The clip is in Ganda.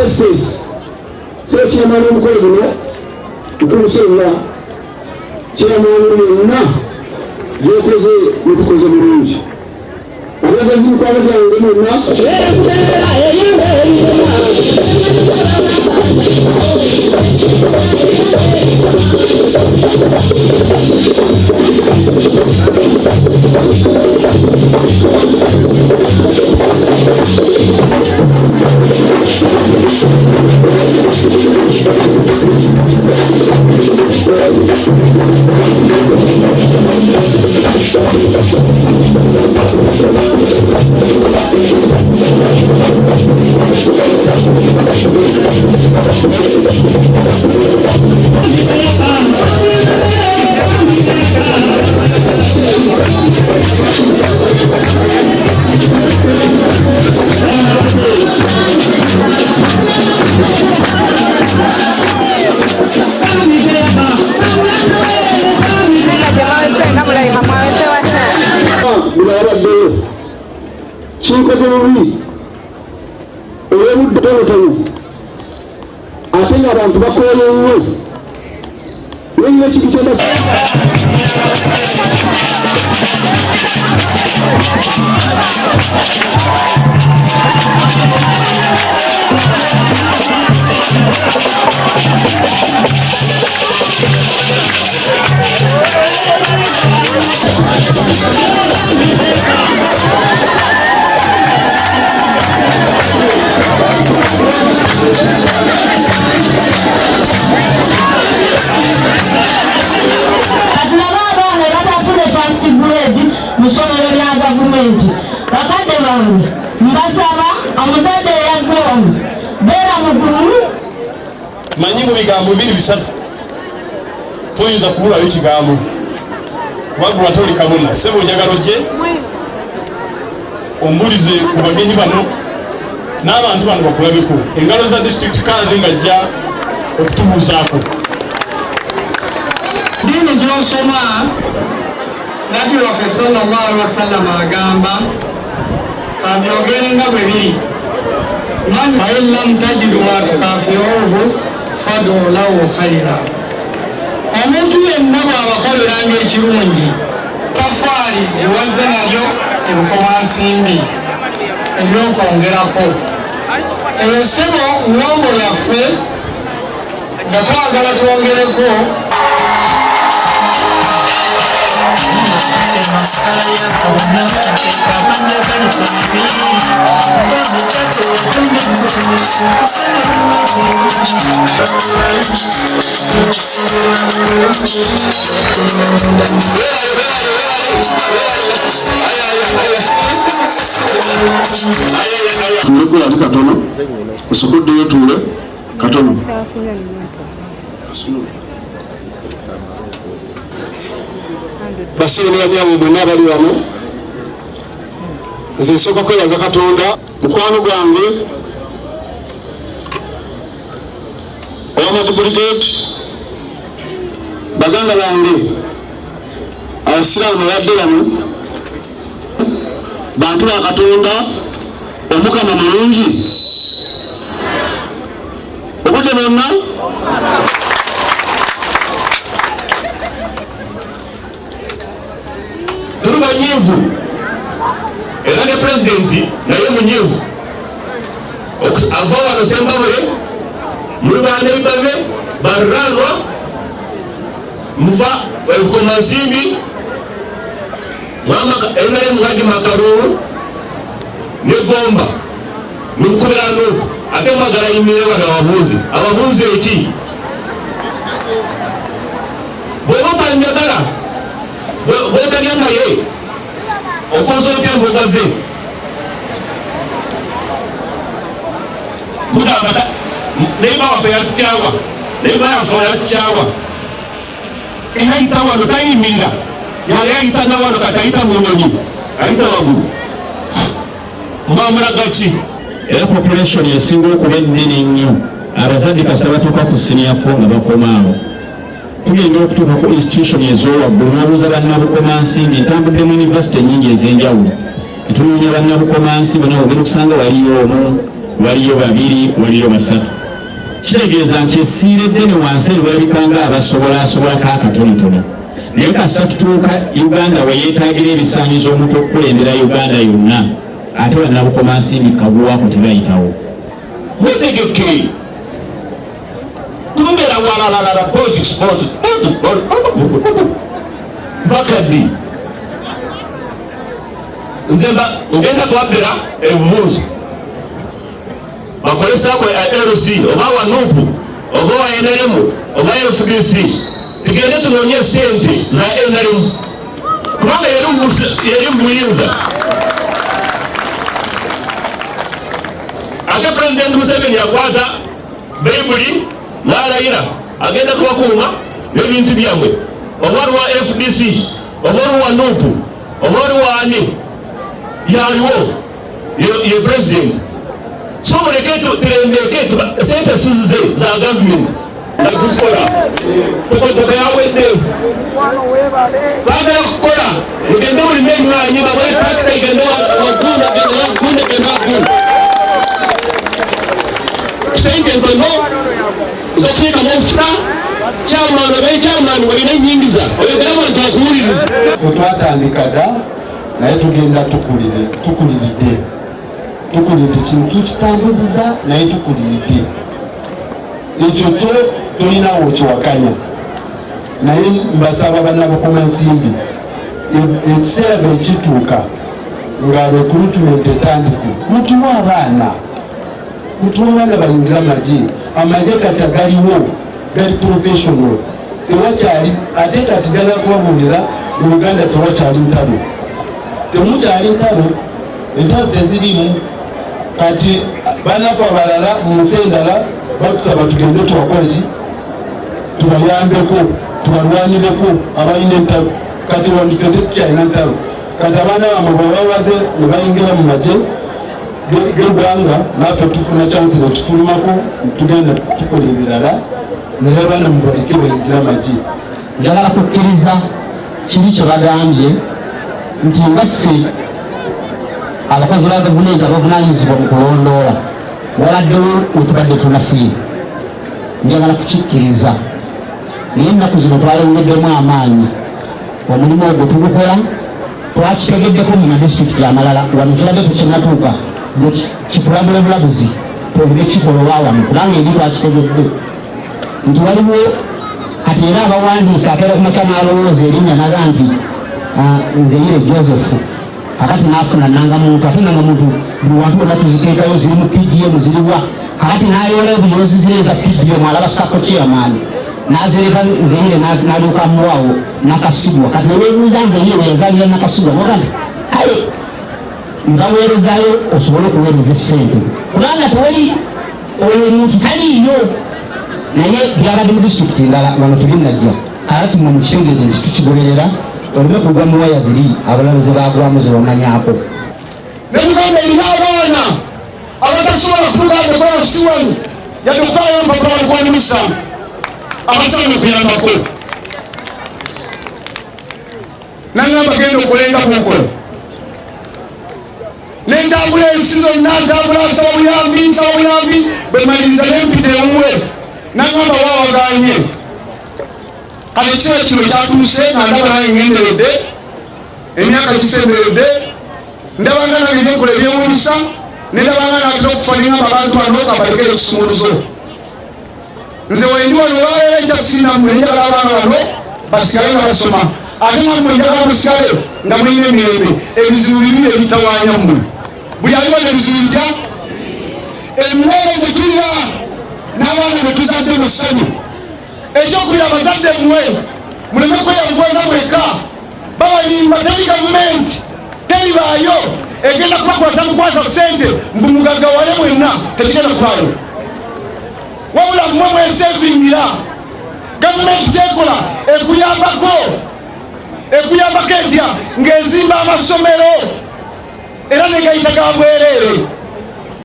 Justice Chairman omukolo guno nkumusonga Chairman yonna gyokoze mutukoze bulungi abagazi mukwano gwange monna kikoze bubi olw'obudde tonotono ate ng'abantu bakooye nnyo n'ennyo ekintu kyonna musomero lya gavumenti bakadde bange mbasaba omuzadde yazze ono beera mugulu manyi mu bigambo bibiri bisatu toyinza kubulayo ekigambo kubanga watoli kamuna sebo njagala ojje ombulize ku bagenyi bano n'abantu bano bakulabeko engalo za district kadhi ngajja okutubuuzaako dini gy'osoma Nabi waffe sallallahu alaihi wasallam agamba kabyogere nga bwe biri man lam tajidu ma tukafiruhu fadu lahu khaira omuntu yenna bw'abakoleranga ekirungi tafaali ewazze nalyo ebukomansimbi ebyokwongerako eyo ssebo ngombo yaffe nga twagala twongereko Masaya kawana kamanda kanisa mimi baba tatu tunde mtumishi kusema tule kula ndi katono usokuddeyo tule katono basire n'abanyabo bonna abali wano nze nsooka kwebaza Katonda mukwano gwange owamatu brigade baganda bange abasiraamu abadde wano bantu ba Katonda omukama mulungi obudde bwonna tuli banyiivu era ne pulezidenti naye munyiivu ava wano Sembabule muli baneiba be barranwa muva Bukomansimbi emere mugadi Makaruru ne Gomba mukubira nuko ate mwagala yimire wano ababuuze eki bw'oba otanjagala bw'otalya naye okoze otya emboga ze mudagata neiba waffe yatukyawa neiba yaffe yatukyawa eyayita wano tayimirira yali ayita nawano kati ayita munyonyi ayita wagulu mbamulaga ki era population esinga okuba ennene ennyo abazadde kasita batuuka ku senior 4 nga bakomaawo tugenda okutuuka ku institution ez'owaggulu n'abuuza Bannabukomansimbi ntambuddemu university nyingi ez'enjawulo netunoonya Bannabukomansimbi nawe ogenda okusanga waliyo omu waliyo babiri waliyo basatu kitegeeza nti essiira eddene wansi eribabikanga abasobolako akatonotono naye kasita tutuuka Uganda we yeetaagira ebisaanyizo omuntu okukulembera Uganda yonna ate Bannabukomansimbi kaguwako tebayitawo wetegeke tumbera walalala politics bakaddi nze ngenda kuwabbira ebubuuzo bakolesako LC oba wa NUP oba wa NRM oba FDC tugende tunoonye sente za NRM kubanga yeri muyinza ate President Museveni akwata Bayibuli n'alayira agenda kubakuuma n'ebintu byammwe oba wa FDC oba wa NUP oba wa ani yaliwo ye president so muleke turembeke sente sizize za government natukola tukotoka yawedde baada ya kukola mugende mulime emwanyi babwe tractor igende wakunda sente ntono zokufika mufuta chairman walina enyingiza oyogera abantu bakuwuliriza twatandika dda naye tugenda tukuliridde kino tukitambuziza naye tukuliridde ekyo kyo tolinawo kiwakanya naye mbasaba Bannabukomansimbi ekiseera bwe kituuka nga recruitment etandise mutuwa abaana bayingira amagye kati galiwo gali professional tewakyali ate kati gala kubabuulira mu Uganda tewakyali ntalo temukyali entalo tezirimu kati banafu abalala mu nsi endala batusaba tugende tubakoleki tubayambeko tubalwanireko abalina entalo kati wandife tetukyalina ntalo kati abaana bamwe bwebabaze ne bayingira mu magye g'eggwanga naffe tufuna chance ne tufulumako tugenda tukola ebirala naye abaana mubaleke bayingira magye njagala kukkiriza kiri kye bagambye nti ngaffe abakozi ba gavumenti abavunaanyizibwa mu kulondoola wabaddewo wetubadde tunafuye njagala kukikkiriza naye ennaku zino twalongeddemu amaanyi omulimu ogwo tugukola twakitegeddeko mu madisitulikiti amalala wano tubadde tukinatuuka kikulabula bulabuzi tolire kikola wawano kubanga eri twakitegedde nti waliwo kati era abawandiisa akeera kumaca n'alowooza erinnya naga nti nzeyire Joseph kakati nafuna nangamuntu ate nangamuntu buli wantu wonna tuziteekayo ziri mu PDM ziriwa kakati nayola ebuyoozi zireza PDM alaba sako chairman nazireta nzeyire nalyoka muwawo nakasigwa kati newebuuza nzeyire weyazalira nakasigwa noga nti kale ngaweerezayo osobole okuweereza esente kubanga tewali oyo muntu taliiyo naye byabadde mu disitulikiti endala wano tebinnajja kakati mwe mukitegeere nti tukigoberera olime kugwa mu waya ziri abalala ze bagwamu ze bamanyako ne Uganda erina abaana abatasobola kutuganda kwa siwani yadde okubayo mpaka walikuwa minisita abasaana kuyambako nangamba genda okulenga kunkola nentambula ensi zonna ntambula nsaba buyambi bwemaliriza nempita ewuwe nangamba wawaganye kati ekiseera kino kyatuuse nandaba nange ngenderedde emyaka gisemberedde ndabanga nange nenkola ebyewuunyisa nendabanga natera okufaninga abantu bano kabalekere ekisumuluzo nze wendi wano olwaleero ekyasinamu enjagala abaana bano basigale nga basoma ate namwe njagala musigale nga mulina emirembe ebizibu bibiri ebitawanya mmwe buli aliwo nebizibu bitya emmere gyetulya n'abaana betuzadde mu ssanyu ekyokuli abazadde mmwe muleme kweyanvuwaza mweka babalimba teri gavumenti teribaayo egenda mukwasa sente mbumugaggawale mwenna tekigenda kubayo wabula mmwe mwesevingira gavumenti kyekola ekuyambako etya ng'ezimba amasomero era negayita ga bwereere